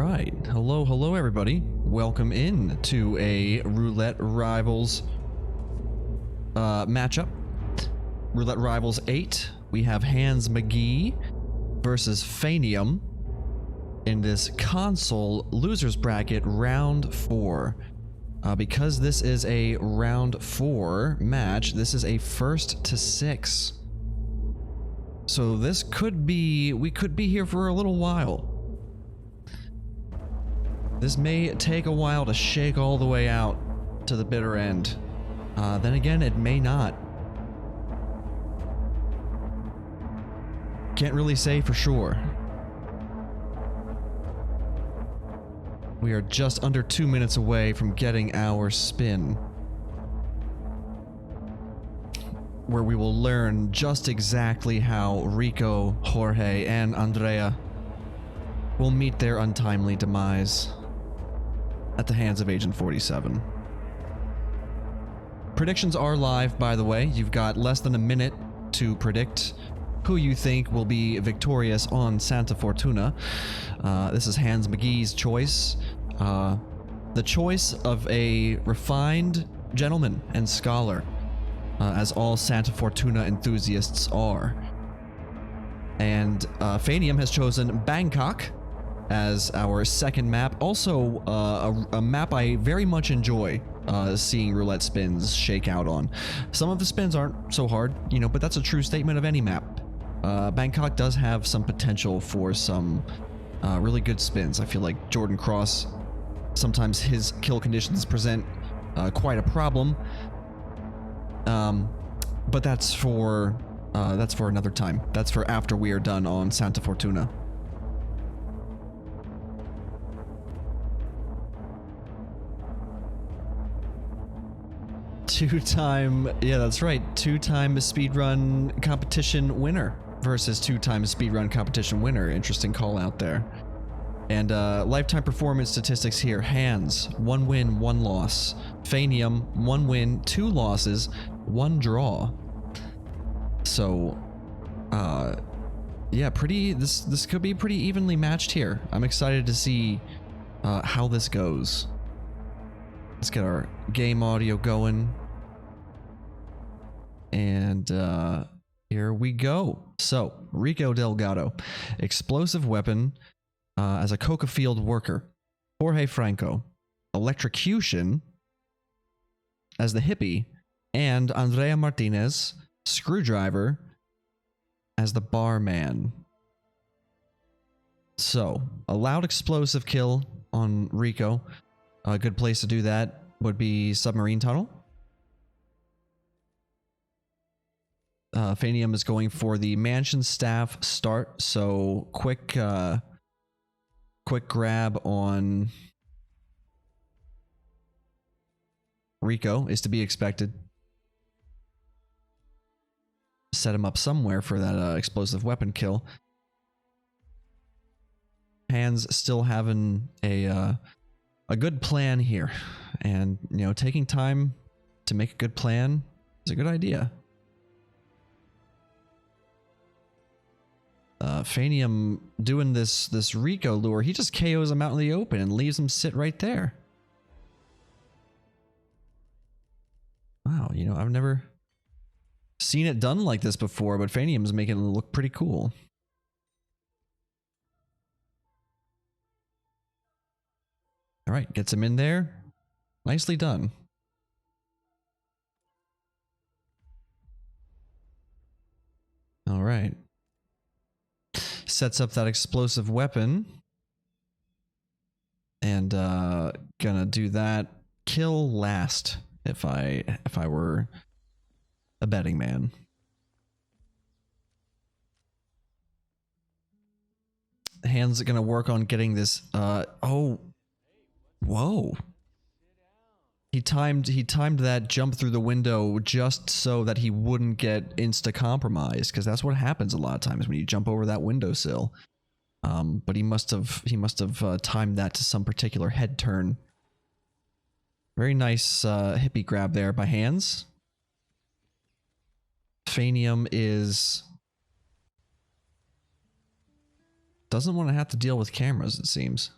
right. Hello everybody. Welcome in to a Roulette Rivals matchup. Roulette Rivals 8. We have HandzMcGee versus Phanium in this console losers bracket round 4. Because this is a round 4 match, this is a first to 6. So this could be, we could be here for a little while. This may take a while to shake all the way out to the bitter end. Then again, it may not. Can't really say for sure. We are just under 2 minutes away from getting our spin, where we will learn just exactly how Rico, Jorge, and Andrea will meet their untimely demise at the hands of Agent 47. Predictions are live, by the way. You've got less than a minute to predict who you think will be victorious on Santa Fortuna. This is HandzMcGee's choice. The choice of a refined gentleman and scholar, as all Santa Fortuna enthusiasts are. And Phanium has chosen Bangkok as our second map. Also, a map I very much enjoy seeing roulette spins shake out on. Some of the spins aren't so hard, you know, but that's a true statement of any map. Bangkok does have some potential for some really good spins. I feel like Jordan Cross, sometimes his kill conditions present quite a problem. But that's for another time. That's for after we are done on Santa Fortuna. Yeah, that's right. Two-time speedrun competition winner versus two-time speedrun competition winner. Interesting call out there. And lifetime performance statistics here. Hands, 1 win, 1 loss. Phanium, 1 win, 2 losses, 1 draw. So, yeah, this could be pretty evenly matched here. I'm excited to see how this goes. Let's get our game audio going. And here we go. So, Rico Delgado, explosive weapon as a coca field worker. Jorge Franco, electrocution as the hippie. And Andrea Martinez, screwdriver as the barman. So, a loud explosive kill on Rico. A good place to do that would be submarine tunnel. Phanium is going for the mansion staff start, so quick grab on Rico is to be expected. Set him up somewhere for that explosive weapon kill. Hands still having a good plan here, and you know, taking time to make a good plan is a good idea. Phanium doing this Rico lure, he just KOs him out in the open and leaves him sit right there. Wow, you know, I've never seen it done like this before, but Phanium's making it look pretty cool. All right, gets him in there. Nicely done. All right. Sets up that explosive weapon. And gonna do that kill last if I were a betting man. Hands gonna work on getting this oh. Whoa. He timed that jump through the window just so that he wouldn't get insta-compromised, because that's what happens a lot of times when you jump over that windowsill. But he must have timed that to some particular head turn. Very nice hippie grab there by Hands. Phanium doesn't want to have to deal with cameras, it seems.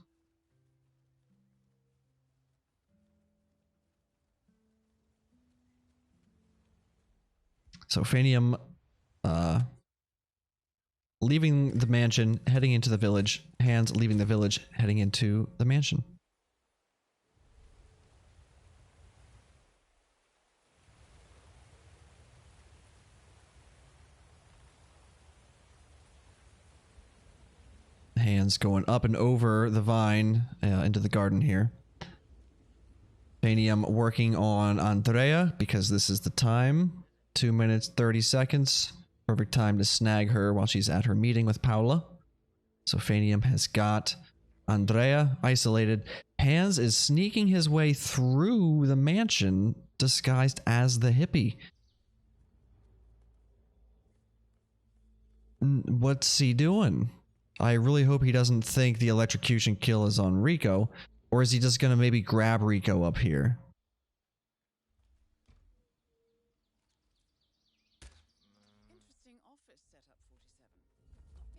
So Phanium leaving the mansion, heading into the village. Hands leaving the village, heading into the mansion. Hands going up and over the vine into the garden here. Phanium working on Andrea because this is the time. 2 minutes, 30 seconds. Perfect time to snag her while she's at her meeting with Paula. So Phanium has got Andrea isolated. Hands is sneaking his way through the mansion disguised as the hippie. What's he doing? I really hope he doesn't think the electrocution kill is on Rico, or is he just gonna maybe grab Rico up here?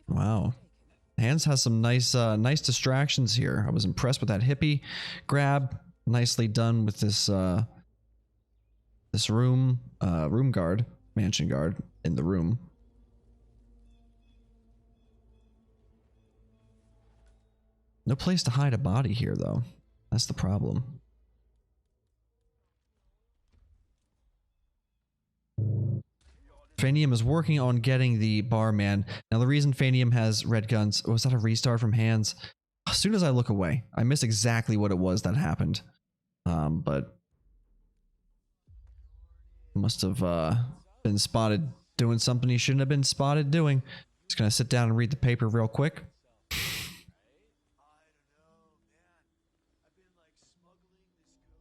Wow. Hands has some nice nice distractions here. I was impressed with that hippie grab. Nicely done with this this room guard, mansion guard in the room. No place to hide a body here, though. That's the problem. Phanium is working on getting the barman. Now, the reason Phanium has red guns... Was that a restart from Hands? As soon as I look away, I miss exactly what it was that happened. But... must have been spotted doing something he shouldn't have been spotted doing. Just gonna sit down and read the paper real quick.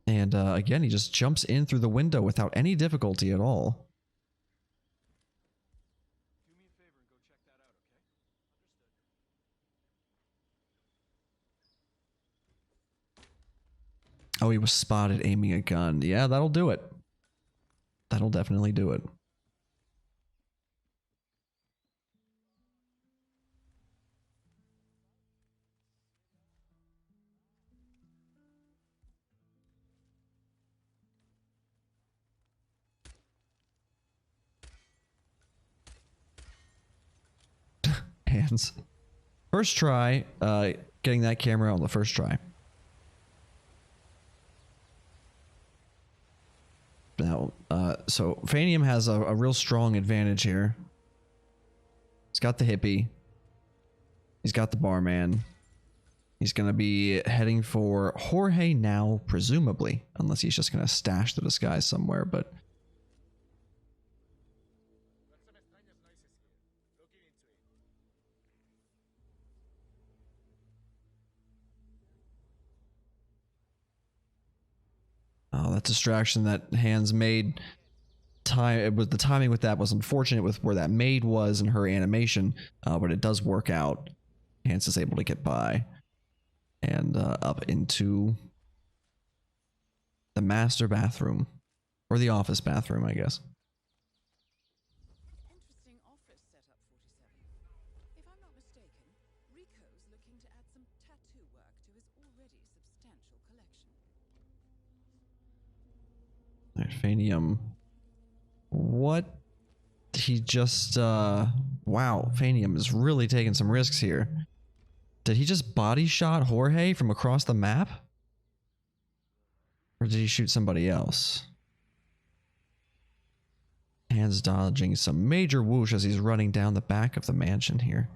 And again, he just jumps in through the window without any difficulty at all. Do me a favor and go check that out, okay? Understood. Oh, he was spotted aiming a gun. Yeah, that'll do it. That'll definitely do it. Hands. First try, getting that camera on the first try. Now, so Phanium has a real strong advantage here. He's got the hippie. He's got the barman. He's going to be heading for Jorge now, presumably. Unless he's just going to stash the disguise somewhere, but... Oh, that distraction that Hands made. It was the timing with that was unfortunate with where that maid was and her animation, but it does work out. Hands is able to get by and up into the master bathroom or the office bathroom, I guess. Interesting office setup, 47. If I'm not mistaken, Rico's looking to add some tattoo work to his already substantial collection. Phanium. What? He just, wow, Phanium is really taking some risks here. Did he just body shot Jorge from across the map? Or did he shoot somebody else? Hands dodging some major whoosh as he's running down the back of the mansion here.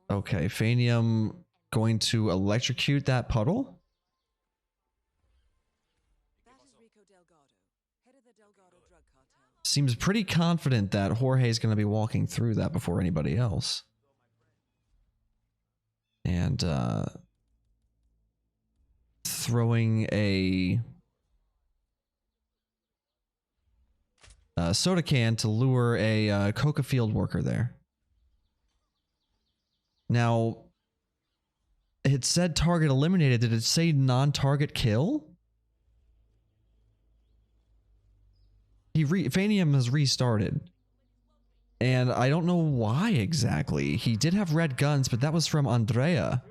Okay, Phanium going to electrocute that puddle? That is Rico Delgado, head of the Delgado drug cartel. Seems pretty confident that Jorge's going to be walking through that before anybody else. And throwing a soda can to lure a coca field worker there. Now, it said target eliminated. Did it say non-target kill? Phanium has restarted. And I don't know why exactly. He did have red guns, but that was from Andrea.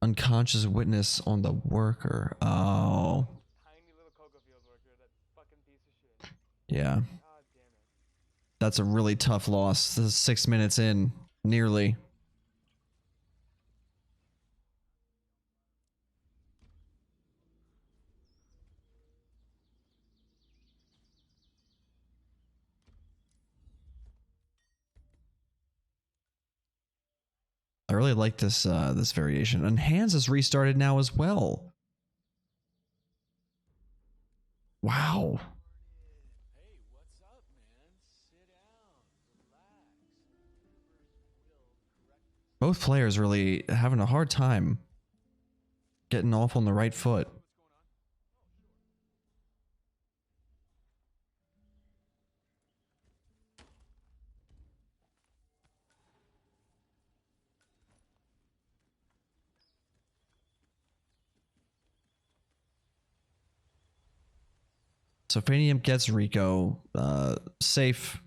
Unconscious witness on the worker. Oh. Tiny little cocoa field worker, that fucking piece of shit. Yeah. God damn it. That's a really tough loss. This is 6 minutes in. Nearly. I really like this this variation. And Hands has restarted now as well. Wow. Hey, what's up, man? Sit down. Relax. Both players really having a hard time getting off on the right foot. So Phanium gets Rico safe.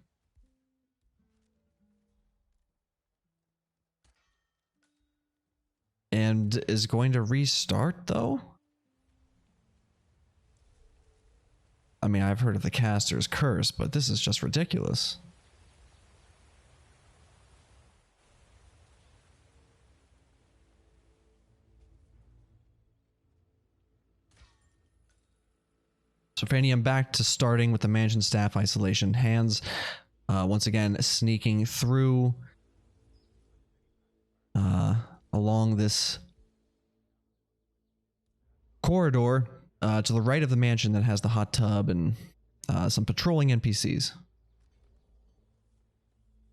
And is going to restart though? I mean, I've heard of the caster's curse, but this is just ridiculous. So Phanium back to starting with the mansion staff isolation. Hands once again sneaking through along this corridor to the right of the mansion that has the hot tub and some patrolling NPCs.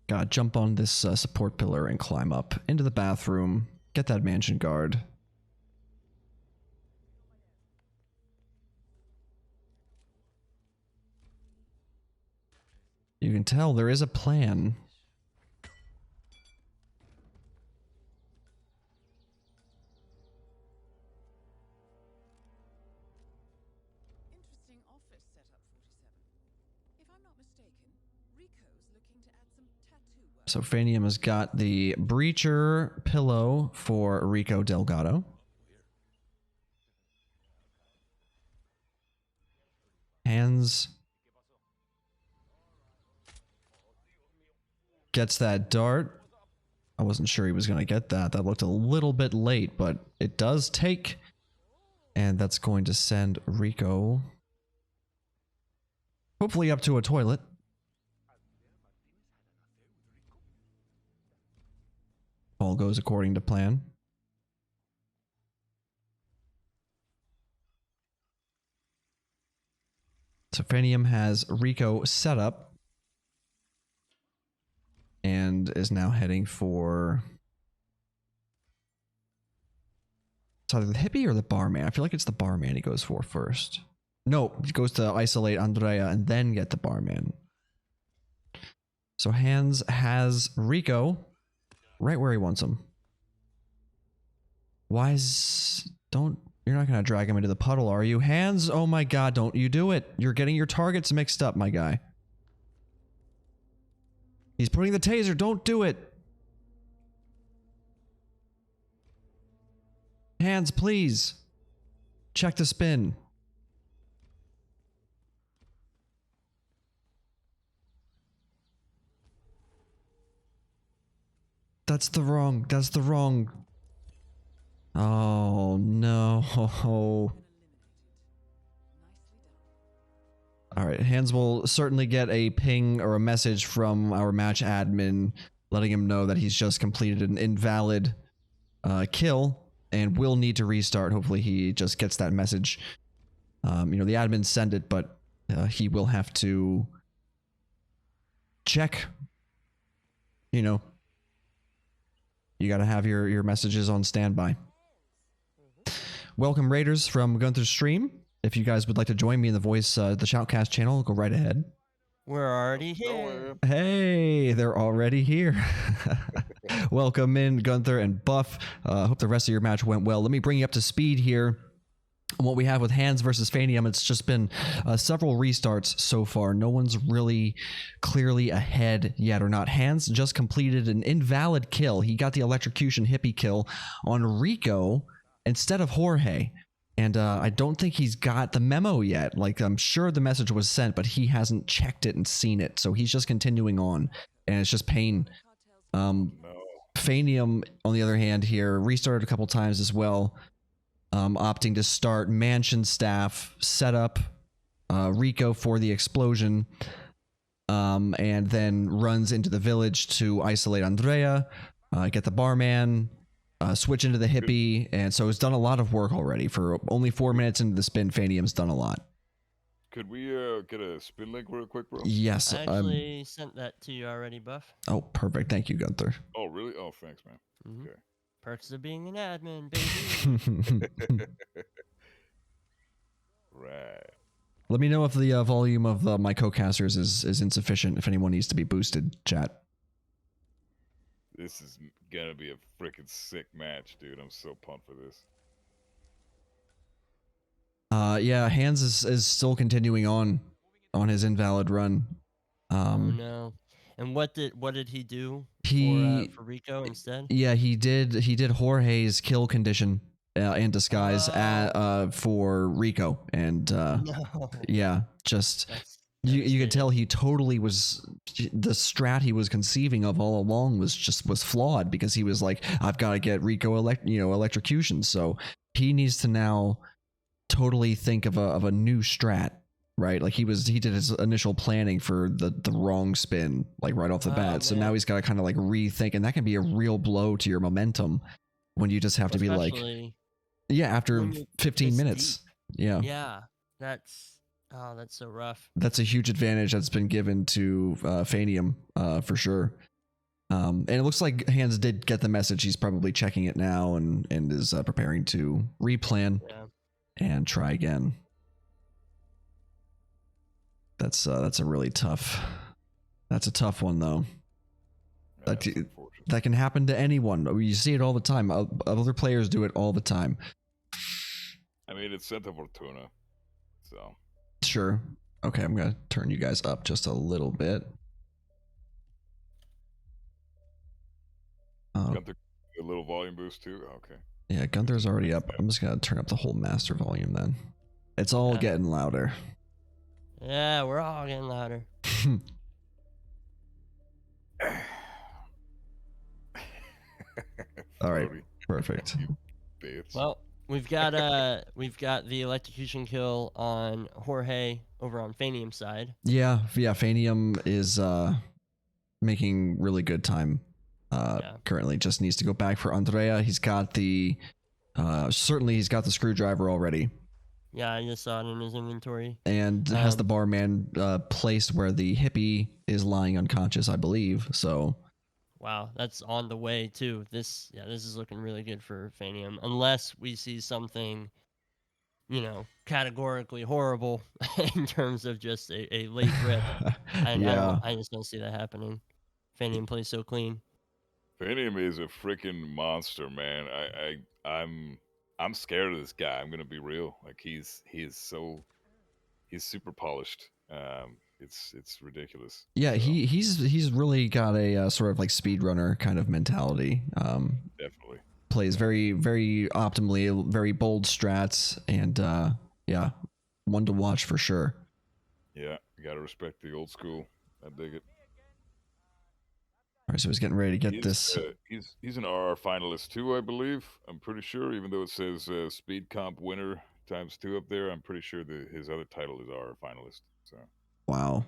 Gotta jump on this support pillar and climb up into the bathroom. Get that mansion guard. You can tell there is a plan. Interesting office setup, 47. If I'm not mistaken, Rico's looking to add some tattoo work. So Phanium has got the breacher pillow for Rico Delgado. Hands gets that dart. I wasn't sure he was going to get that. That looked a little bit late, but it does take. And that's going to send Rico hopefully up to a toilet. All goes according to plan. So Phanium has Rico set up and is now heading for... It's either the hippie or the barman. I feel like it's the barman he goes for first. No, he goes to isolate Andrea and then get the barman. So Hands has Rico right where he wants him. Why is... Don't... You're not going to drag him into the puddle, are you? Hands, oh my god, don't you do it. You're getting your targets mixed up, my guy. He's putting the taser, don't do it. Hands, please. Check the spin. That's the wrong. Oh no. Alright, Hands will certainly get a ping or a message from our match admin letting him know that he's just completed an invalid kill and will need to restart. Hopefully he just gets that message. You know, the admins send it, but he will have to check. You know, you gotta have your messages on standby. Welcome Raiders from Gunther's stream. If you guys would like to join me in the voice, the Shoutcast channel, go right ahead. We're already here. Hey, they're already here. Welcome in, Gunther and Buff. Hope the rest of your match went well. Let me bring you up to speed here. what we have with Hands versus Phanium, it's just been several restarts so far. No one's really clearly ahead yet or not. Hands just completed an invalid kill. He got the electrocution hippie kill on Rico instead of Jorge. And I don't think he's got the memo yet. Like, I'm sure the message was sent, but he hasn't checked it and seen it. So he's just continuing on. And it's just pain. Phanium, on the other hand, here restarted a couple times as well. Opting to start mansion staff, set up Rico for the explosion, and then runs into the village to isolate Andrea, get the barman, switch into the hippie, and so it's done a lot of work already. For only 4 minutes into the spin, Phanium's done a lot. Could we get a spin link real quick, bro? Yes. I actually sent that to you already, Buff. Oh, perfect. Thank you, Gunther. Oh, really? Oh, thanks, man. Mhm. Okay. Perks of being an admin, baby. Right. Let me know if the volume of my co-casters is insufficient, if anyone needs to be boosted, chat. This is gonna be a freaking sick match, dude. I'm so pumped for this. Yeah, Hands is still continuing on his invalid run. Oh no! And what did he do for Rico instead? Yeah, he did Jorge's kill condition in disguise for Rico, and No. yeah, just That's you could tell devastating. he totally was, the strat he was conceiving of all along was flawed, because he was like, I've got to get Rico electrocution, so he needs to now totally think of a new strat, right? Like he did his initial planning for the wrong spin, like right off the bat. So now he's got to kind of like rethink, and that can be a real blow to your momentum when you just have to be like, Especially yeah, after when you're 15 this minutes. Yeah. Yeah, that's so rough. That's a huge advantage that's been given to Phanium for sure. And it looks like Hands did get the message. He's probably checking it now and is preparing to replan and try again. That's a really tough. That's a tough one though. Yeah, that's unfortunate. That can happen to anyone. You see it all the time. Other players do it all the time. I mean, it's Santa Fortuna, so. Sure. Okay, I'm gonna turn you guys up just a little bit. Gunther, a little volume boost too. Okay. Yeah, Gunther's already up. I'm just gonna turn up the whole master volume then. It's all getting louder. Yeah, we're all getting louder. All right, Brody, perfect. you bitch. Well, we've got the electrocution kill on Jorge over on Phanium's side. Yeah, Phanium is making really good time. Currently, just needs to go back for Andrea. He's got the he's got the screwdriver already. Yeah, I just saw it in his inventory. And has the barman placed where the hippie is lying unconscious, I believe. So, wow, that's on the way too. This is looking really good for Phanium, unless we see something, categorically horrible in terms of just a late rip. I just don't see that happening. Phanium plays so clean. Phanium is a freaking monster, man. I'm scared of this guy. I'm gonna be real. Like he's super polished. It's ridiculous. Yeah, So, he's really got a sort of like speedrunner kind of mentality. definitely Plays very, very optimally, very bold strats, and yeah, one to watch for sure. Yeah, you gotta respect the old school. I dig it. All right, so he's getting ready to get this. He's an RR finalist too, I believe. I'm pretty sure, even though it says Speed Comp winner ×2 up there, I'm pretty sure that his other title is RR finalist. So Wow.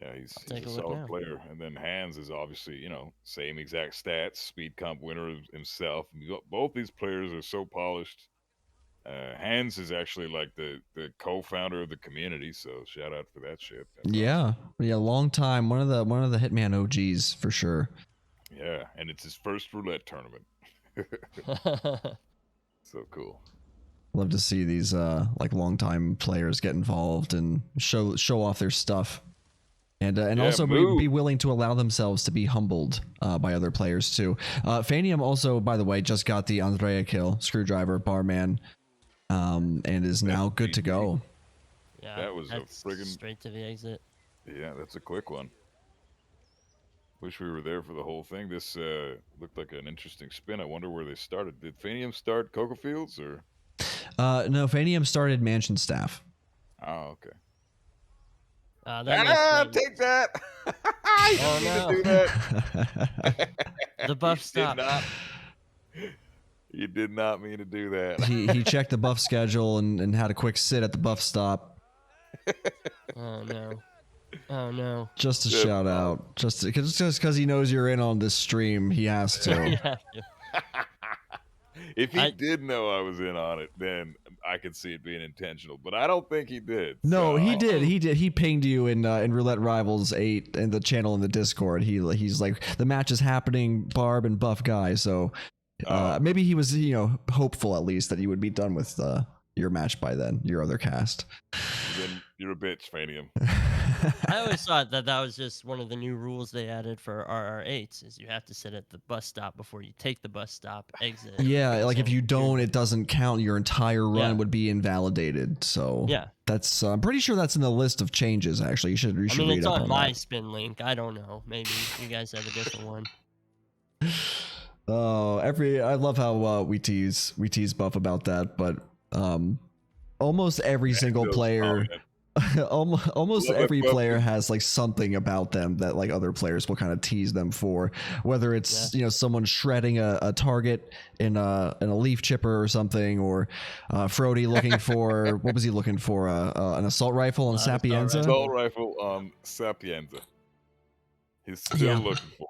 yeah, he's take a a look solid now. player. And then Hands is obviously, same exact stats, Speed Comp winner himself. Both these players are so polished. Hands is actually like the co-founder of the community, so shout out for that shit. That's Yeah, long time. One of the Hitman OGs for sure. awesome. Yeah, and it's his first roulette tournament. So cool. Love to see these like longtime players get involved and show off their stuff, and also be willing to allow themselves to be humbled by other players too. Phanium also, by the way, just got the Andrea kill, screwdriver, barman. and is now good to go. Yeah, That was a that's friggin' straight to the exit. Yeah, that's a quick one. Wish we were there for the whole thing. This looked like an interesting spin. I wonder where they started. Did Phanium start Cocoa Fields or? No, Phanium started Mansion Staff. Oh, okay. That makes sense. Take that! You Oh didn't mean no, to do that. the buff You stop. did not. You did not mean to do that. he checked the buff schedule and had a quick sit at the buff stop. Oh no. Oh no. Just to Yeah, shout out, just because he knows you're in on this stream, he has to. Yeah. If he I- did know I was in on it, then I could see it being intentional. But I don't think he did. No, so he I- did. He did. He pinged you in Roulette Rivals 8 in the channel in the Discord. He's like, the match is happening, Barb and Buff Guy. So maybe he was hopeful at least that you would be done with your match by then, your other cast. Then you're a bitch, Phanium. I always thought that was just one of the new rules they added for RR8s is you have to sit at the bus stop before you take the bus stop exit. Yeah, like if So you don't, it doesn't count. Your entire run Yeah. would be invalidated. So Yeah. that's I'm pretty sure that's in the list of changes. Actually, you should I mean, read it's up on on my that. spin link. I don't know. Maybe you guys have a different one. Oh, I love how we tease Buff about that, but almost every single Those player, almost Love it, every Buff. player has like something about them that like other players will kind of tease them for, whether it's someone shredding a target in a leaf chipper or something, or Frody looking for what was he looking for, an assault rifle on Assault Sapienza. Assault rifle on Sapienza. He's still Yeah. looking for it.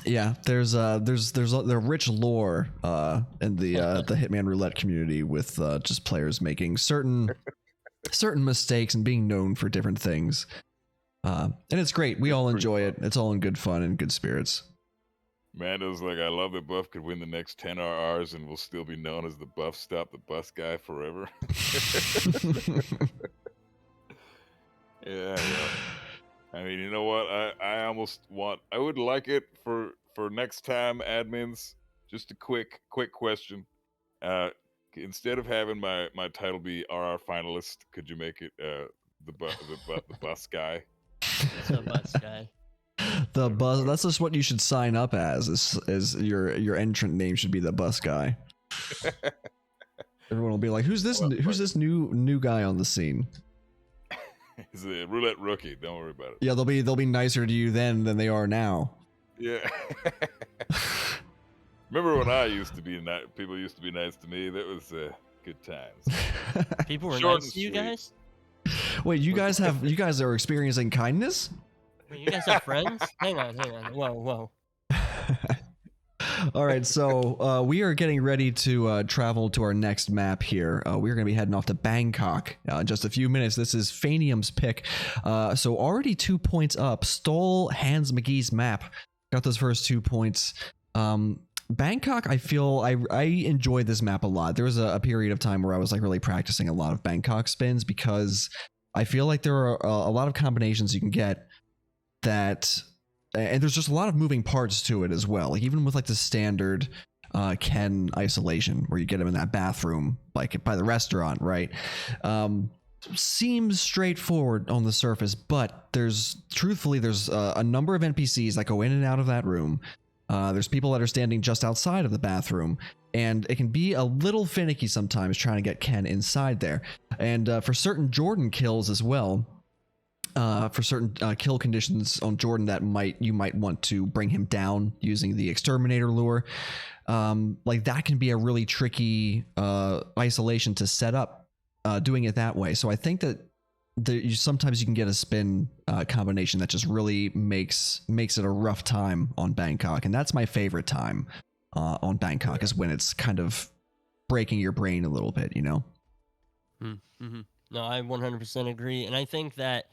Yeah, there's the rich lore in the Hitman Roulette community with just players making certain mistakes and being known for different things, and it's great. We all enjoy it. It's all in good fun and good spirits. Mando's like, I love that Buff could win the next 10 RRs and will still be known as the Buff Stop the Bus Guy forever. Yeah. I mean, you know what? I almost I would like it for next time, admins. Just a quick question. Instead of having my title be RR finalist, could you make it the bus guy? So bus guy. The bus. That's just what you should sign up as. Is your entrant name should be the Bus Guy. Everyone will be like, who's this new guy on the scene? He's a roulette rookie. Don't worry about it. Yeah, they'll be nicer to you then than they are now. Yeah. Remember when I used to be nice? People used to be nice to me. That was good times. People were Short nice and to you sweet. guys? Wait, you guys are experiencing kindness? Wait, you guys have friends? Hang on. Whoa. All right, so we are getting ready to travel to our next map here. We're going to be heading off to Bangkok in just a few minutes. This is Phanium's pick. So already 2 points up. Stole HandzMcGee's map. Got those first 2 points. Bangkok, I feel I enjoy this map a lot. There was a period of time where I was like really practicing a lot of Bangkok spins because I feel like there are a lot of combinations you can get that, and there's just a lot of moving parts to it as well. Like even with like the standard Ken isolation where you get him in that bathroom like by the restaurant, right? Seems straightforward on the surface, but there's a number of NPCs that go in and out of that room. There's people that are standing just outside of the bathroom, and it can be a little finicky sometimes trying to get Ken inside there. And for certain Jordan kills as well, for certain kill conditions on Jordan that you might want to bring him down using the exterminator lure. Like that can be a really tricky isolation to set up doing it that way. So I think that sometimes you can get a spin combination that just really makes it a rough time on Bangkok, and that's my favorite time on Bangkok is when it's kind of breaking your brain a little bit, you know. Mm-hmm. No, I 100% agree, and I think that,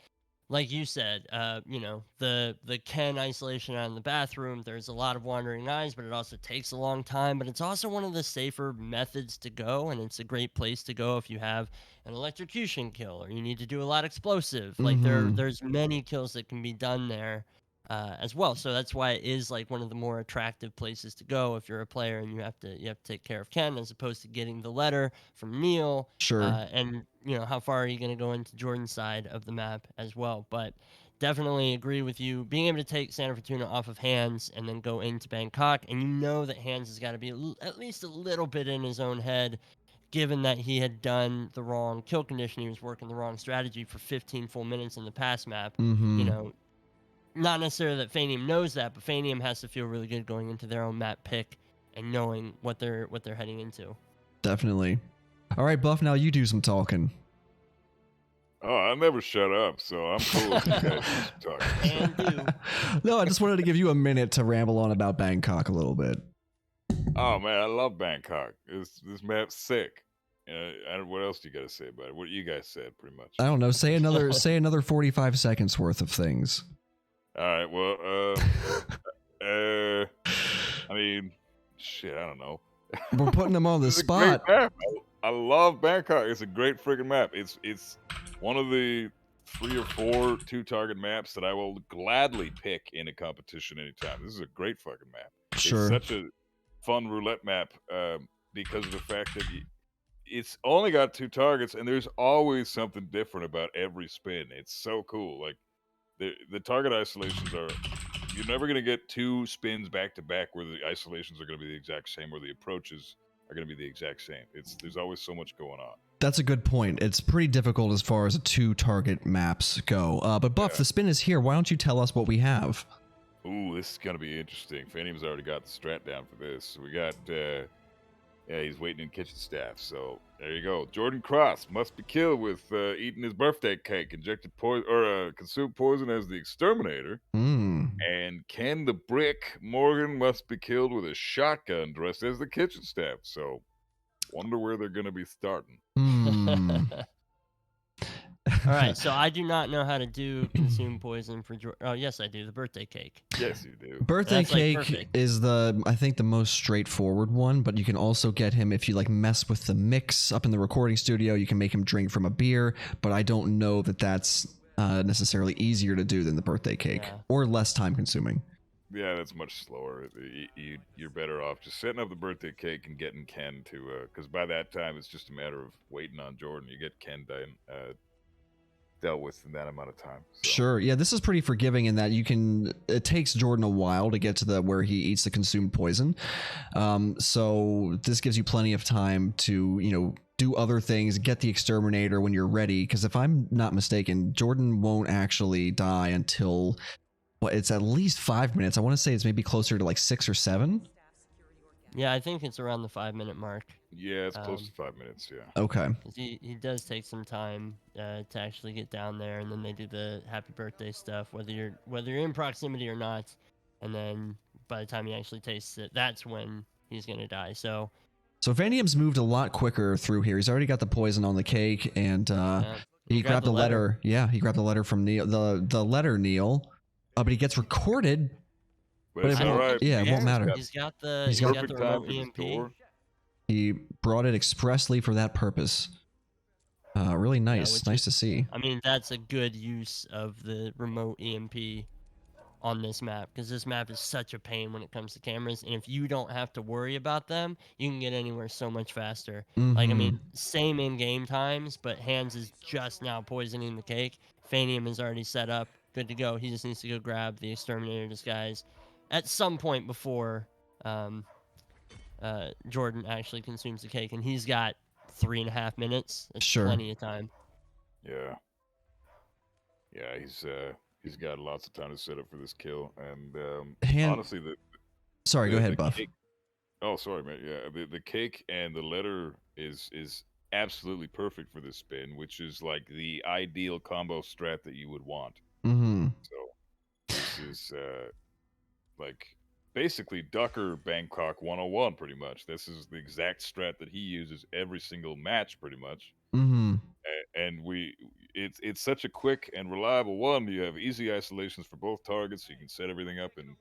like you said, the Ken isolation out in the bathroom, there's a lot of wandering eyes, but it also takes a long time. But it's also one of the safer methods to go, and it's a great place to go if you have an electrocution kill or you need to do a lot of explosive. Like there's many kills that can be done there as well. So that's why it is like one of the more attractive places to go if you're a player and you have to take care of Ken, as opposed to getting the letter from Neil. Sure. And how far are you going to go into Jordan's side of the map as well? But definitely agree with you. Being able to take Santa Fortuna off of Hands and then go into Bangkok, and that Hands has got to be at least a little bit in his own head, given that he had done the wrong kill condition. He was working the wrong strategy for 15 full minutes in the past map. Mm-hmm. Not necessarily that Phanium knows that, but Phanium has to feel really good going into their own map pick and knowing what they're heading into. Definitely. All right, Buff. Now you do some talking. Oh, I never shut up, so I'm cool with you guys talking. And do. No, I just wanted to give you a minute to ramble on about Bangkok a little bit. Oh man, I love Bangkok. This map's sick. What else do you got to say about it? What you guys said, pretty much. I don't know. Say another 45 seconds worth of things. All right. Well, I mean, shit. I don't know. We're putting them on the It's a spot. great map. I love Bangkok. It's a great friggin' map. It's one of the 3 or 4 2-target maps that I will gladly pick in a competition anytime. This is a great fucking map. Sure. It's such a fun roulette map because of the fact that it's only got 2 targets, and there's always something different about every spin. It's so cool. Like the target isolations are. You're never gonna get 2 spins back to back where the isolations are gonna be the exact same, or the approaches are gonna be the exact same. There's always so much going on. That's a good point. It's pretty difficult as far as 2-target maps go. But Buff, the spin is here. Why don't you tell us what we have? Ooh, this is gonna be interesting. Phanium's already got the strat down for this. We got he's waiting in kitchen staff. So there you go. Jordan Cross must be killed with eating his birthday cake, injected poison or consumed poison as the exterminator. And Ken the Brick Morgan must be killed with a shotgun dressed as the kitchen staff. So wonder where they're gonna be starting. All right, so I do not know how to do consume poison for Jordan. Oh, yes, I do. The birthday cake. Yes, you do. Birthday That's, like, cake perfect. is I think the most straightforward one, but you can also get him if you like mess with the mix up in the recording studio. You can make him drink from a beer, but I don't know that that's necessarily easier to do than the birthday cake, or less time consuming. Yeah, that's much slower. You're better off just setting up the birthday cake and getting Ken to, because by that time it's just a matter of waiting on Jordan. You get Ken dealt with in that amount of time. So. Sure. Yeah, this is pretty forgiving in that it takes Jordan a while to get to where he eats the consumed poison. So this gives you plenty of time to, do other things, get the exterminator when you're ready. Because if I'm not mistaken, Jordan won't actually die until, it's at least 5 minutes. I want to say it's maybe closer to like 6 or 7. Yeah, I think it's around the 5-minute mark. Yeah, it's close to 5 minutes, yeah. Okay. He does take some time to actually get down there, and then they do the happy birthday stuff, whether you're in proximity or not, and then by the time he actually tastes it, that's when he's gonna die. So Phanium's moved a lot quicker through here. He's already got the poison on the cake, and he grabbed the letter. Yeah, he grabbed the letter from Neil. The letter, Neil, but he gets recorded. But it's all right. Yeah, it won't matter. He's got the perfect time remote for this EMP. door. He brought it expressly for that purpose. Really nice. Nice to see. I mean, that's a good use of the remote EMP on this map, because this map is such a pain when it comes to cameras, and if you don't have to worry about them, you can get anywhere so much faster. Like, I mean, same in game times, but Hands is just now poisoning the cake. Phanium is already set up, good to go. He just needs to go grab the exterminator disguise at some point before Jordan actually consumes the cake, and he's got 3.5 minutes. That's plenty of time. Yeah, he's got lots of time to set up for this kill, and honestly, sorry, go ahead, Buff. Cake, oh, sorry, man. Yeah, the cake and the letter is absolutely perfect for this spin, which is like the ideal combo strat that you would want. So this is like basically Ducker Bangkok 101, pretty much. This is the exact strat that he uses every single match, pretty much. And it's such a quick and reliable one. You have easy isolations for both targets. You can set everything up in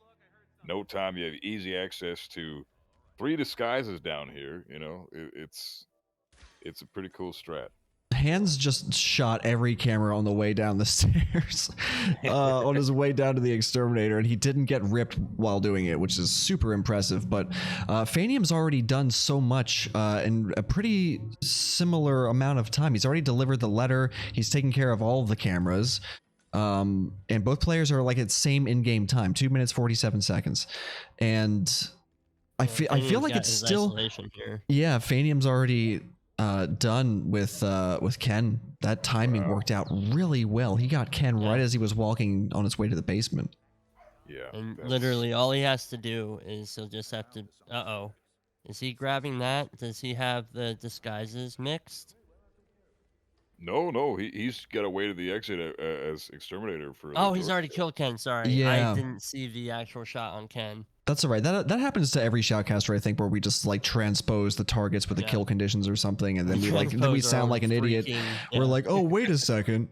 no time. You have easy access to 3 disguises down here. It's a pretty cool strat. Hands just shot every camera on the way down the stairs, on his way down to the exterminator, and he didn't get ripped while doing it, which is super impressive. But Phanium's already done so much in a pretty similar amount of time. He's already delivered the letter. He's taken care of all of the cameras. And both players are like at same in-game time, 2 minutes 47 seconds, and I feel like it's still here. yeah. Phanium's already done with Ken. That timing worked out really well. He got Ken right as he was walking on his way to the basement. Yeah. And that's- literally all he has to do is he'll just have to. Is he grabbing that? Does he have the disguises mixed? No, he's got a way to the exit as exterminator for. Oh, he's already killed Ken. Sorry, Yeah. I didn't see the actual shot on Ken. That's all right. That happens to every shoutcaster, I think, where we just like transpose the targets with the kill conditions or something, and then we sound like an idiot. We're like, oh, wait a second.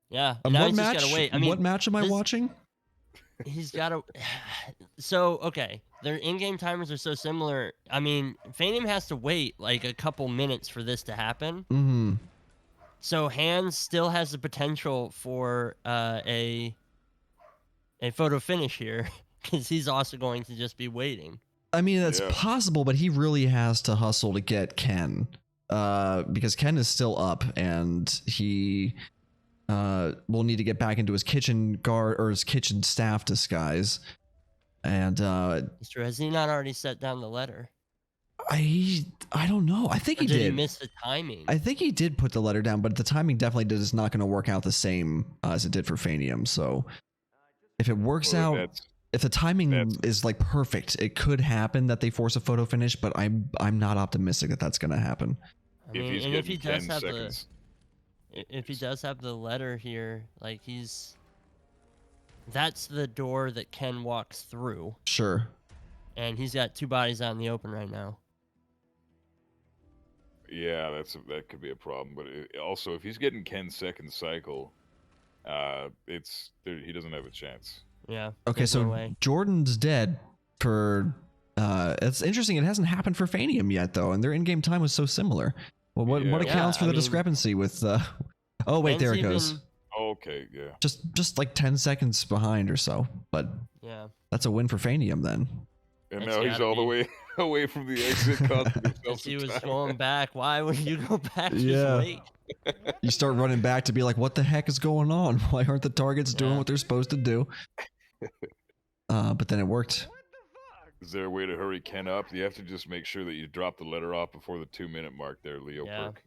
Yeah. Now What he's just match? gotta wait. I mean, what match am I this- watching? He's got to. So okay, their in-game timers are so similar. I mean, Phanium has to wait like a couple minutes for this to happen. Mm-hmm. So Hands still has the potential for a photo finish here, because he's also going to just be waiting. I mean, that's Yeah. possible, but he really has to hustle to get Ken, because Ken is still up, and he will need to get back into his kitchen guard or his kitchen staff disguise. And It's true. Has he not already set down the letter? I don't know. I think Or he did he did. miss the timing? I think he did put the letter down, but the timing definitely is not going to work out the same as it did for Phanium. So if it works Well, out, that's- if the timing that's- is like perfect, it could happen that they force a photo finish, but I'm not optimistic that that's going to happen. I if mean, he's and if getting he does 10 have seconds, if he does have the letter here, like that's the door that Ken walks through, Sure. and he's got two bodies out in the open right now. yeah, that could be a problem. But also, if he's getting Ken's second cycle, he doesn't have a chance. Yeah. Okay, there's no so way. Jordan's dead for. It's interesting. It hasn't happened for Phanium yet, though, and their in-game time was so similar. Well, what Yeah. accounts for I the mean, discrepancy with? Oh wait, there it Ken's goes. Okay, yeah. Just like 10 seconds behind or so, but Yeah. that's a win for Phanium then. And That's now he's gotta all the be- way away from the exit, costing himself If he some was time. going back, why would you go back? Just Yeah. wait. You start running back to be like, what the heck is going on? Why aren't the targets doing Yeah. what they're supposed to do? But then it worked. Is there a way to hurry Ken up? You have to just make sure that you drop the letter off before the 2-minute mark there, Leo Yeah. Perk.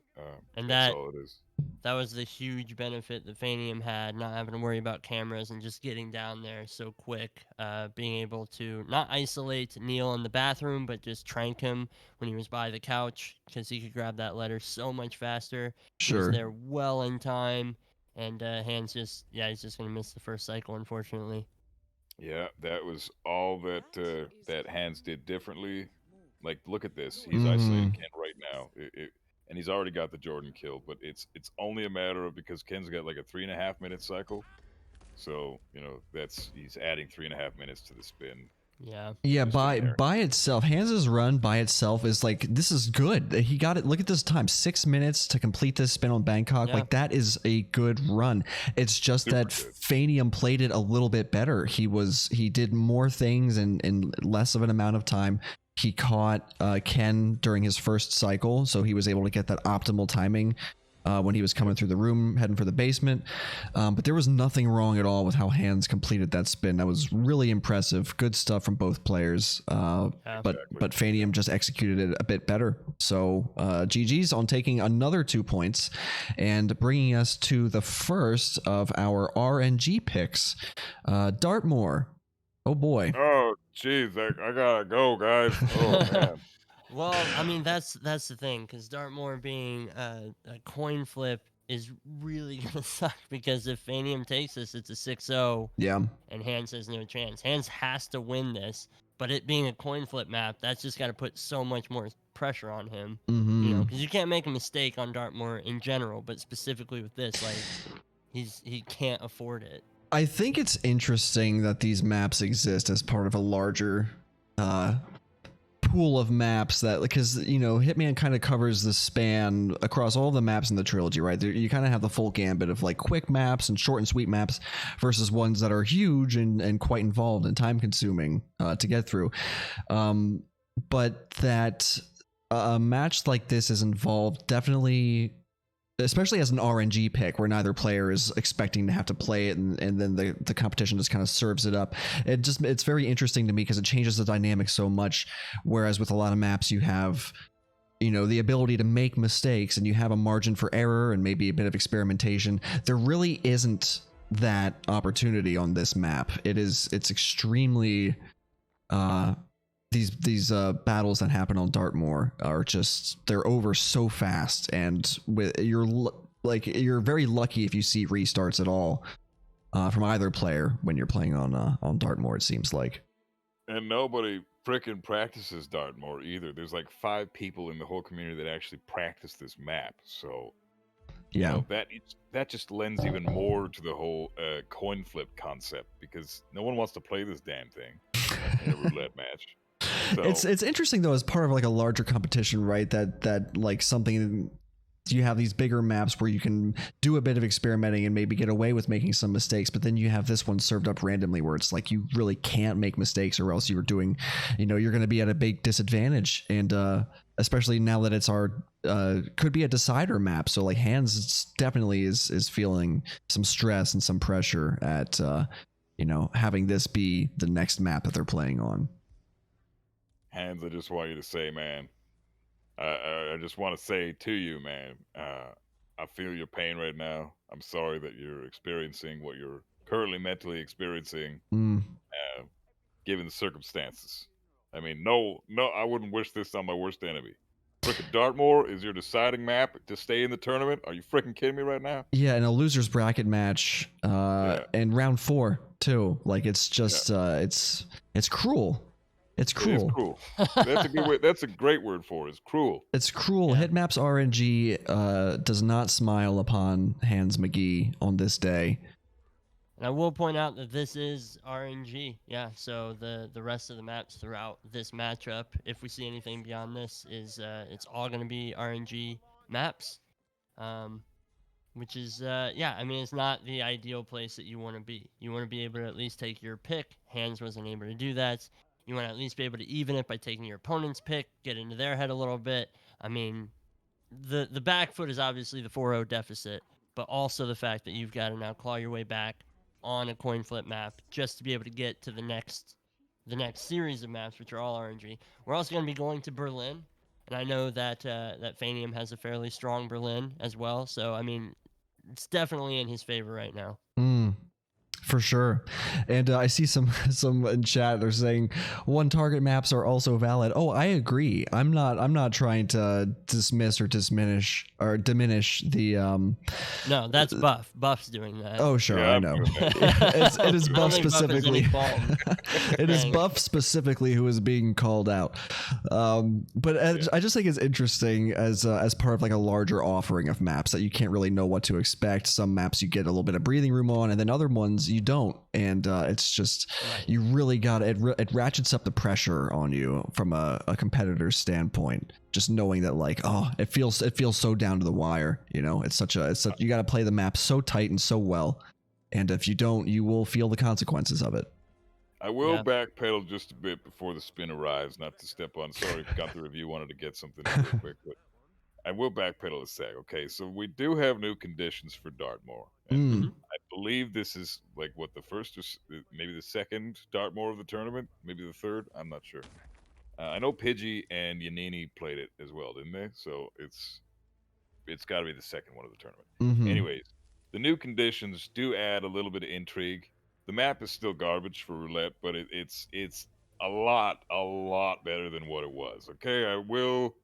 And that's that- all it is. That was the huge benefit that Phanium had, not having to worry about cameras and just getting down there so quick. Being able to not isolate Neil in the bathroom, but just trank him when he was by the couch, because he could grab that letter so much faster. He was Sure. there well in time, and Hands he's just going to miss the first cycle, unfortunately. Yeah, that was all that Hands did differently. Like, look at this. He's Mhm. isolating Ken right now. And he's already got the Jordan kill, but it's only a matter of, because Ken's got like a 3.5-minute cycle. So, he's adding 3.5 minutes to the spin. Yeah. Yeah, Just by in there. by itself, Hans's run by itself is like, this is good. He got it. Look at this time, 6 minutes to complete this spin on Bangkok. Yeah. Like, that is a good run. It's just Super that good. Phanium played it a little bit better. He did more things in less of an amount of time. He caught Ken during his first cycle, so he was able to get that optimal timing when he was coming through the room, heading for the basement. But there was nothing wrong at all with how Hands completed that spin. That was really impressive. Good stuff from both players. Yeah. But Phanium just executed it a bit better. So GG's on taking another 2 points and bringing us to the first of our RNG picks. Dartmoor. Oh boy. Oh, jeez, I gotta go, guys. Oh, man. Well, I mean, that's the thing, because Dartmoor being a coin flip is really going to suck, because if Phanium takes this, it's a 6-0, Yeah. and Hands has no chance. Hands has to win this, but it being a coin flip map, that's just got to put so much more pressure on him, Mm-hmm. because you can't make a mistake on Dartmoor in general, but specifically with this, like, he can't afford it. I think it's interesting that these maps exist as part of a larger pool of maps that, because Hitman kind of covers the span across all the maps in the trilogy, right? You kind of have the full gambit of like quick maps and short and sweet maps versus ones that are huge and quite involved and time consuming to get through. But that a match like this is involved, definitely, especially as an RNG pick where neither player is expecting to have to play it, and then the competition just kind of serves it up. It's very interesting to me because it changes the dynamic so much. Whereas with a lot of maps, you have the ability to make mistakes and you have a margin for error and maybe a bit of experimentation. There really isn't that opportunity on this map. It's extremely these battles that happen on Dartmoor are just, they're over so fast, and you're very lucky if you see restarts at all from either player when you're playing on Dartmoor, it seems like. And nobody freaking practices Dartmoor either. There's like 5 people in the whole community that actually practice this map. So yeah, that just lends even more to the whole coin flip concept, because no one wants to play this damn thing in a roulette match. So, it's interesting though, as part of like a larger competition, right? That like something, you have these bigger maps where you can do a bit of experimenting and maybe get away with making some mistakes, but then you have this one served up randomly where it's like you really can't make mistakes, or else you're doing, you're going to be at a big disadvantage. And especially now that it's our could be a decider map, so like Hands definitely is feeling some stress and some pressure at having this be the next map that they're playing on. Hands, I just want you to say, man, I just want to say to you, man, I feel your pain right now. I'm sorry that you're experiencing what you're currently mentally experiencing, given the circumstances. I mean, no, I wouldn't wish this on my worst enemy. Frickin' Dartmoor is your deciding map to stay in the tournament. Are you freaking kidding me right now? Yeah, and a loser's bracket match, and round 4 too. Like, it's just, it's cruel. It's cruel. It is cruel. That's a good way. That's a great word for it. It's cruel. It's cruel. Yeah. Hitmaps RNG does not smile upon HandzMcGee on this day. And I will point out that this is RNG. Yeah, so the rest of the maps throughout this matchup, if we see anything beyond this, is it's all going to be RNG maps, which is, I mean, it's not the ideal place that you want to be. You want to be able to at least take your pick. Hands wasn't able to do that. You want to at least be able to even it by taking your opponent's pick, get into their head a little bit. I mean, the back foot is obviously the 4-0 deficit, but also the fact that you've got to now claw your way back on a coin flip map just to be able to get to the next series of maps, which are all RNG. We're also going to be going to Berlin, and I know that that Phanium has a fairly strong Berlin as well. So, I mean, it's definitely in his favor right now. For sure. And I see some in chat, they're saying one target maps are also valid. Oh, I agree. I'm not trying to dismiss or diminish the No, that's Buff. Buff's doing that. Oh, sure, yeah, I know. It is Buff specifically. It is Buff specifically who is being called out. But I just think it's interesting as part of like a larger offering of maps that you can't really know what to expect. Some maps you get a little bit of breathing room on, and then other ones you don't, and it's just you really got it ratchets up the pressure on you from a competitor's standpoint, just knowing that like, oh, it feels so down to the wire, it's such you got to play the map so tight and so well, and if you don't, you will feel the consequences of it. I will backpedal just a bit before the spin arrives, not to step on. Sorry, Gunther, if you wanted to get something in real quick, but I will backpedal a sec. Okay, so we do have new conditions for Dartmoor. And I believe this is like what, the first or maybe the second Dartmoor of the tournament, maybe the third. I'm not sure. I know Pidgey and Yanini played it as well, didn't they? So it's got to be the second one of the tournament. Anyways, the new conditions do add a little bit of intrigue. The map is still garbage for roulette, but it's a lot better than what it was. Okay, I will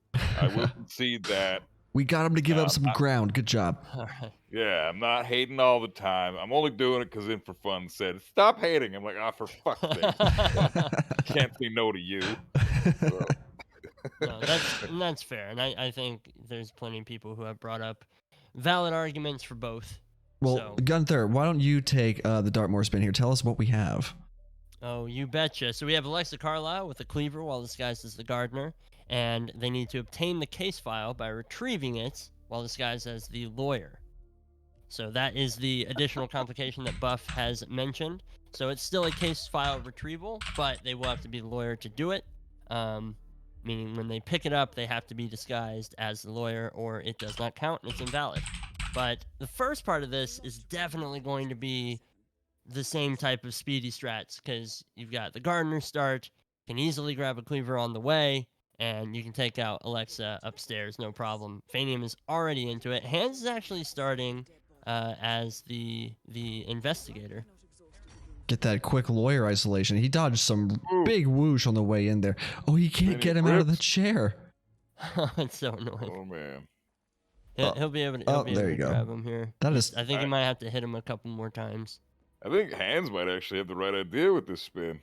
concede that. We got him to give up some ground. Good job. All right. Yeah, I'm not hating all the time. I'm only doing it because Infra Fun said, stop hating. I'm like, for fuck's sake. Can't say no to you. So. No, that's fair. And I think there's plenty of people who have brought up valid arguments for both. Well, so. Gunther, why don't you take the Dartmoor spin here? Tell us what we have. Oh, you betcha. So we have Alexa Carlisle with a cleaver while disguised as the gardener, and they need to obtain the case file by retrieving it while disguised as the lawyer. So that is the additional complication that Buff has mentioned. So it's still a case file retrieval, but they will have to be the lawyer to do it. Meaning when they pick it up, they have to be disguised as the lawyer, or it does not count and it's invalid. But the first part of this is definitely going to be the same type of speedy strats because you've got the gardener start, can easily grab a cleaver on the way, and you can take out Alexa upstairs, no problem. Phanium is already into it. Hands is actually starting as the investigator. Get that quick lawyer isolation. He dodged some Ooh. big whoosh on the way in there. Oh, he can't Then he get him out of the ripped. chair. It's so annoying. Oh man. He'll be able to, there you go. grab him here. That is- I think he might have to hit him a couple more times. I think Hands might actually have the right idea with this spin.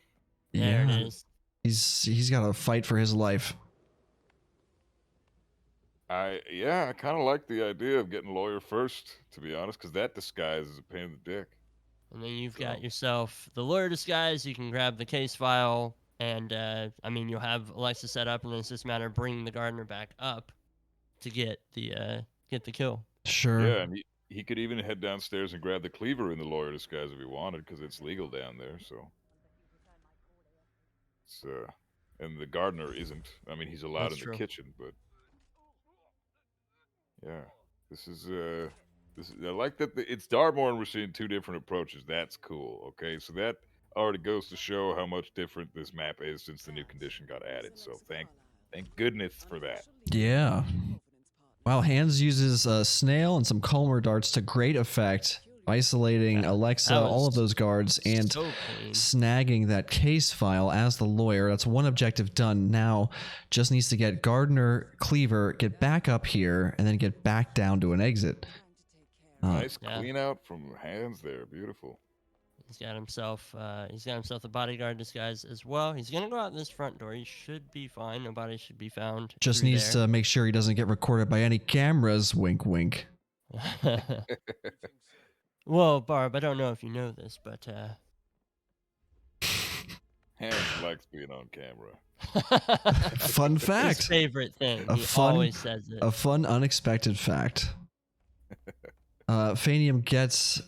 There Yeah. it is. He's got to fight for his life. I kind of like the idea of getting lawyer first, to be honest, because that disguise is a pain in the dick. And then you've got So- yourself the lawyer disguise. You can grab the case file, and I mean you'll have Alexa set up, and then it's just a matter of bringing the gardener back up to get the kill. Sure. Yeah, and he could even head downstairs and grab the cleaver in the lawyer disguise if he wanted, because it's legal down there. So it's and the gardener isn't. I mean, he's allowed That's in true. the kitchen, but yeah, this is I like that it's Dartmoor and we're seeing two different approaches. That's cool. Okay, so that already goes to show how much different this map is since the new condition got added. So thank goodness for that. Yeah. Wow, Hands uses a snail and some calmer darts to great effect, isolating Alexa, that all of was those guards, and so clean. snagging that case file as the lawyer. That's one objective done. Now just needs to get Gardner, Cleaver, get back up here, and then get back down to an exit. Nice Yeah. clean out from Hands there. Beautiful. He's got himself the bodyguard disguise as well. He's gonna go out this front door. He should be fine. Nobody should be found. Just through needs there. to make sure he doesn't get recorded by any cameras. Wink, wink. Well, Barb, I don't know if you know this, but Hands likes being on camera. Fun his fact. favorite thing. A He fun- always says it. A fun, unexpected fact. Phanium gets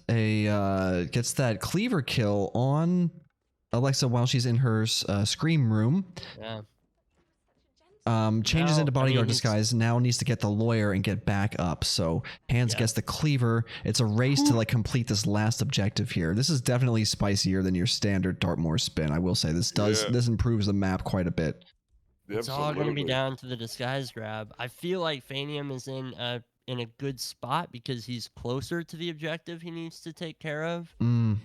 that cleaver kill on Alexa while she's in her scream room. Yeah. Changes Now, into I mean, bodyguard he's- disguise. Now needs to get the lawyer and get back up. So Hands Yeah. gets the cleaver. It's a race to like complete this last objective here. This is definitely spicier than your standard Dartmoor spin. I will say this Yeah. this improves the map quite a bit. It's all going to be Absolutely. down to the disguise grab. I feel like Phanium is in a good spot because he's closer to the objective he needs to take care of. Mm,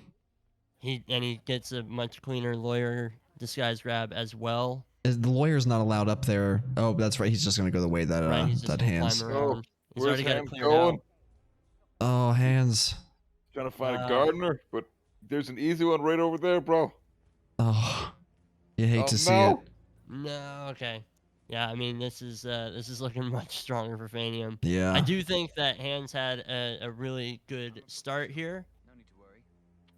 He gets a much cleaner lawyer disguise grab as well. the lawyer's not allowed up there. Oh, that's right. He's just gonna go the way that Right, he's just that gonna Hands. climb Oh, around. He's where's already got it Hands cleared going? out. Oh, Hands. Trying to find a Uh, gardener, but there's an easy one right over there, bro. Oh, you hate Oh, to see no. it. No, okay. Yeah, I mean this is looking much stronger for Phanium. Yeah. I do think that Hands had a really good start here.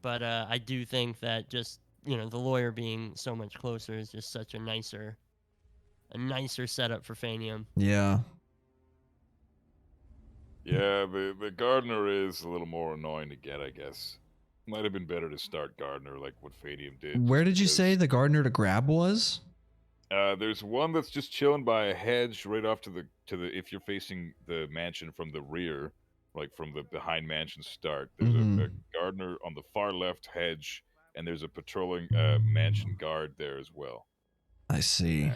But I do think that just the lawyer being so much closer is just such a nicer setup for Phanium. Yeah. Yeah, the gardener is a little more annoying to get, I guess. Might have been better to start gardener like what Phanium did. Where just did you say because- the gardener to grab was? There's one that's just chilling by a hedge right off to the if you're facing the mansion from the rear, like from the behind mansion start. There's a Mhm. gardener on the far left hedge, and there's a patrolling mansion guard there as well. I see.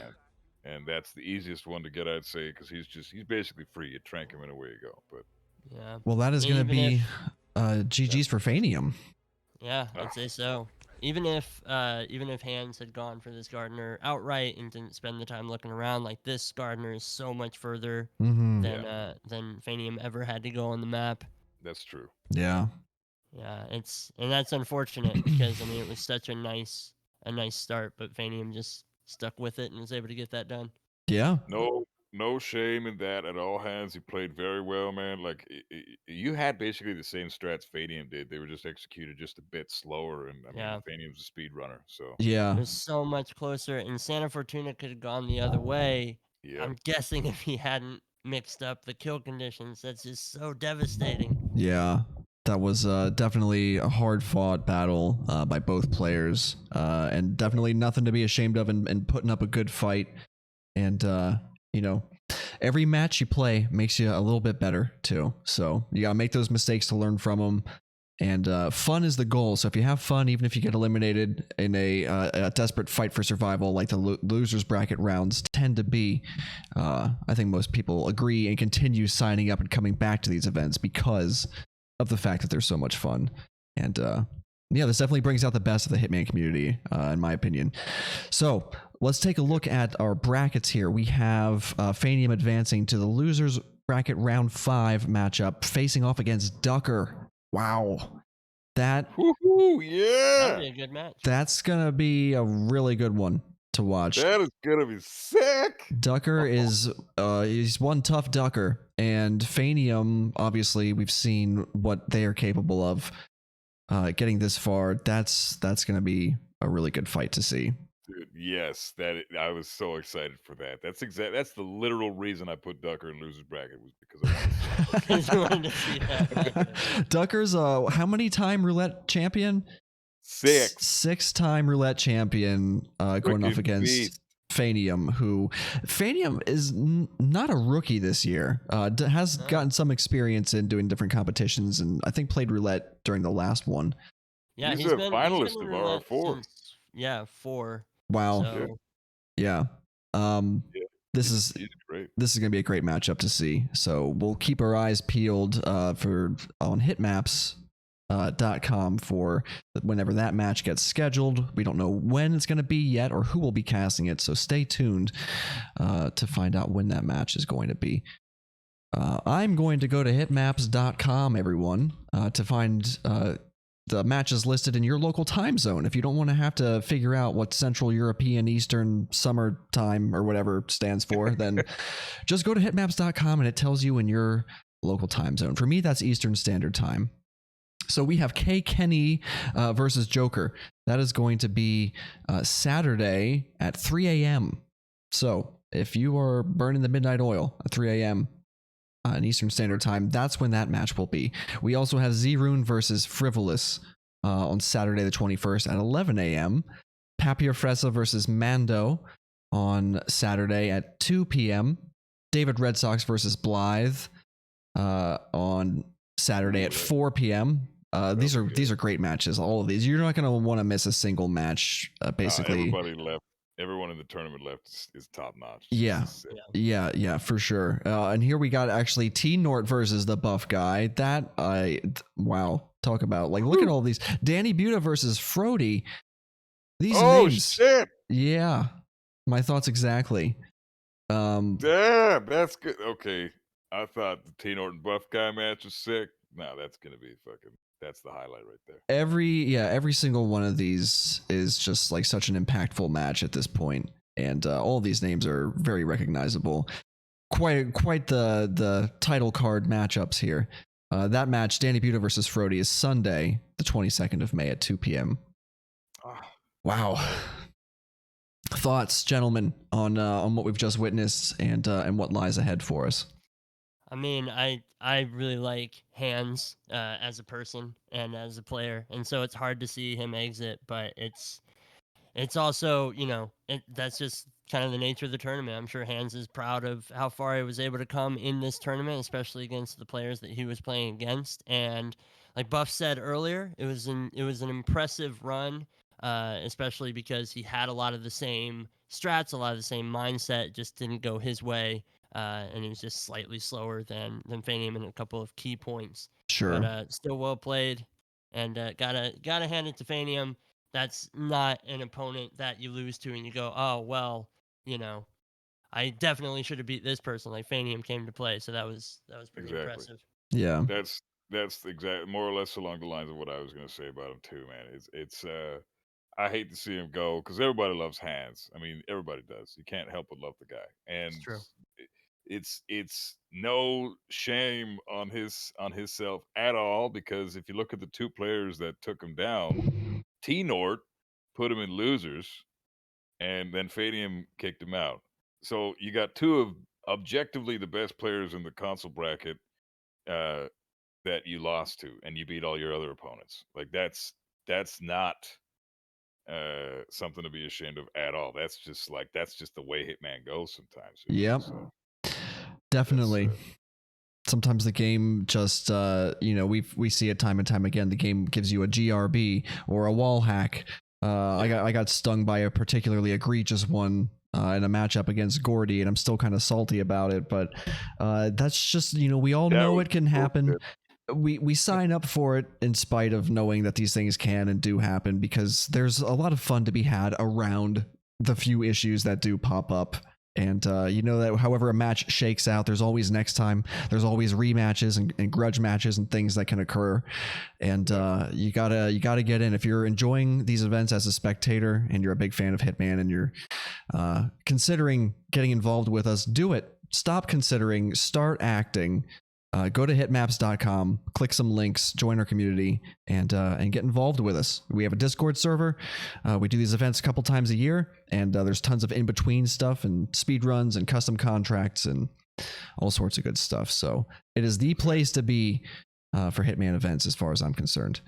And that's the easiest one to get, I'd say, because he's basically free. You trank him and away you go. But Yeah. Well, that is going to Even be GG's for Phanium. Yeah, Ah. I'd say so. Even if Hands had gone for this gardener outright and didn't spend the time looking around, like this gardener is so much further Mm-hmm. than Phanium ever had to go on the map. that's true. Yeah. Yeah, and that's unfortunate because I mean it was such a nice start, but Phanium just stuck with it and was able to get that done. Yeah. No no shame in that at all, Hands. You played very well, man. Like you had basically the same strats Phanium did. They were just executed just a bit slower, and I mean, Yeah. Phanium's a speed runner, so It Yeah. was so much closer, and Santa Fortuna could have gone the other way. yep. I'm guessing if he hadn't mixed up the kill conditions, that's just so devastating. Yeah. That was definitely a hard fought battle by both players, and definitely nothing to be ashamed of, and putting up a good fight. And, you know, every match you play makes you a little bit better too. So you got to make those mistakes to learn from them. And fun is the goal. So if you have fun, even if you get eliminated in a desperate fight for survival, like the losers bracket rounds tend to be, I think most people agree and continue signing up and coming back to these events because of the fact that they're so much fun. And yeah, this definitely brings out the best of the Hitman community, in my opinion. So let's take a look at our brackets here. We have Phanium advancing to the losers bracket round 5 matchup, facing off against Ducker. Wow. Woohoo! That'll Yeah, be a good match. That's gonna be a really good one to watch. that is gonna be sick. Ducker is he's one tough Ducker, and Phanium, obviously we've seen what they are capable of. Getting this far, that's gonna be a really good fight to see. Dude, yes, I was so excited for that. That's the literal reason I put Ducker in losers bracket was because I wanted to see him. Because you wanted to see that matchup. Ducker's how many time roulette champion? 6. 6-time roulette champion, going off Freaking against beast. Phanium, who Phanium is not a rookie this year. Has gotten some experience in doing different competitions, and I think played roulette during the last one. Yeah, He's a finalist in of roulette RR4. since, 4. Wow. So Yeah. Yeah, This is he's great. this is going to be a great matchup to see. So we'll keep our eyes peeled for on hitmaps.com for whenever that match gets scheduled. We don't know when it's going to be yet or who will be casting it, so stay tuned to find out when that match is going to be. I'm going to go to hitmaps.com, everyone, to find the matches listed in your local time zone. If you don't want to have to figure out what Central European Eastern Summer Time or whatever stands for, then just go to hitmaps.com and it tells you in your local time zone. For me, that's Eastern Standard Time. So we have K. Kenny versus Joker. That is going to be Saturday at 3 a.m. So if you are burning the midnight oil at 3 a.m. In Eastern Standard Time, that's when that match will be. We also have Z-Rune versus Frivolous on Saturday the 21st at 11 a.m. Papier Fresa versus Mando on Saturday at 2 p.m. David Red Sox versus Blythe on Saturday at 4 p.m. These are great matches. All of these, you're not going to want to miss a single match. Basically, Everybody left. Everyone in the tournament left is top notch. Yeah. This is sick. Yeah, for sure. And here we got actually T Nort versus the buff guy. Wow, talk about like look at all these. Danny Buta versus Frody. These Oh names. shit! Yeah, my thoughts exactly. Damn, that's good. Okay, I thought the T Norton buff guy match was sick. No, that's gonna be fucking. That's the highlight right there. Every single one of these is just like such an impactful match at this point, and all of these names are very recognizable. Quite the title card matchups here. That match, Danny Buta versus Frody, is Sunday, the 22nd of May at 2 p.m. Ah, Wow. Thoughts, gentlemen, on what we've just witnessed and what lies ahead for us. I mean, I really like Hands as a person and as a player, and so it's hard to see him exit. But it's also, that's just kind of the nature of the tournament. I'm sure Hands is proud of how far he was able to come in this tournament, especially against the players that he was playing against. And like Buff said earlier, it was an impressive run, especially because he had a lot of the same strats, a lot of the same mindset, just didn't go his way. And he was just slightly slower than Phanium in a couple of key points. Sure. But still well played, and gotta hand it to Phanium. That's not an opponent that you lose to and you go, oh well, I definitely should have beat this person. Like Phanium came to play, so that was pretty exactly. impressive. Yeah. That's exact more or less along the lines of what I was gonna say about him too, man. It's I hate to see him go because everybody loves Hands. I mean, everybody does. You can't help but love the guy, and It's true. it's no shame on his self at all, because if you look at the two players that took him down, T Nort put him in losers, and then Phanium kicked him out. So you got two of objectively the best players in the console bracket uh, that you lost to, and you beat all your other opponents. Like that's not something to be ashamed of at all. That's just the way Hitman goes sometimes. Yep. So Definitely. that's, Sometimes the game just, we see it time and time again. The game gives you a GRB or a wall hack. I got stung by a particularly egregious one in a matchup against Gordy, and I'm still kind of salty about it. But that's just, we all That know was it can happen. bullshit. We sign up for it in spite of knowing that these things can and do happen, because there's a lot of fun to be had around the few issues that do pop up. And that however a match shakes out, there's always next time. There's always rematches and grudge matches and things that can occur. And you gotta get in. If you're enjoying these events as a spectator and you're a big fan of Hitman and you're considering getting involved with us, do it. Stop considering, start acting. Go to hitmaps.com, click some links, join our community, and get involved with us. We have a Discord server. We do these events a couple times a year, and there's tons of in-between stuff and speed runs and custom contracts and all sorts of good stuff. So it is the place to be for Hitman events as far as I'm concerned.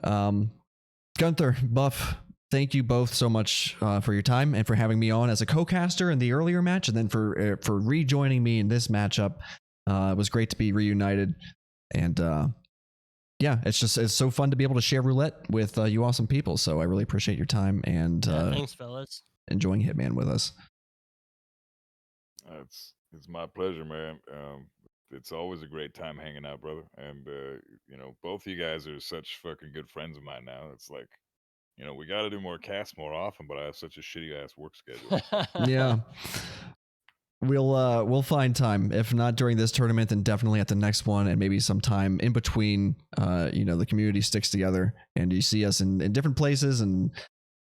Gunther, Buff, thank you both so much for your time and for having me on as a co-caster in the earlier match, and then for rejoining me in this matchup. It was great to be reunited, and it's so fun to be able to share roulette with you awesome people. So I really appreciate your time and Thanks, fellas. enjoying Hitman with us. It's my pleasure, man. It's always a great time hanging out, brother. And both of you guys are such fucking good friends of mine now. It's like, we got to do more casts more often, but I have such a shitty ass work schedule. Yeah. We'll find time. If not during this tournament, then definitely at the next one, and maybe sometime in between. The community sticks together, and you see us in different places and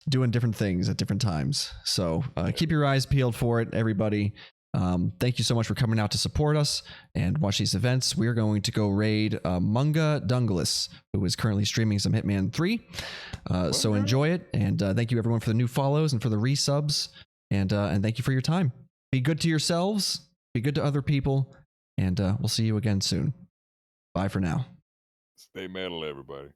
doing different things at different times. So keep your eyes peeled for it, everybody. Thank you so much for coming out to support us and watch these events. We're going to go raid Munga Dunglis, who is currently streaming some Hitman 3. So enjoy it, and thank you everyone for the new follows and for the resubs, and thank you for your time. Be good to yourselves, be good to other people, and we'll see you again soon. Bye for now. Stay metal, everybody.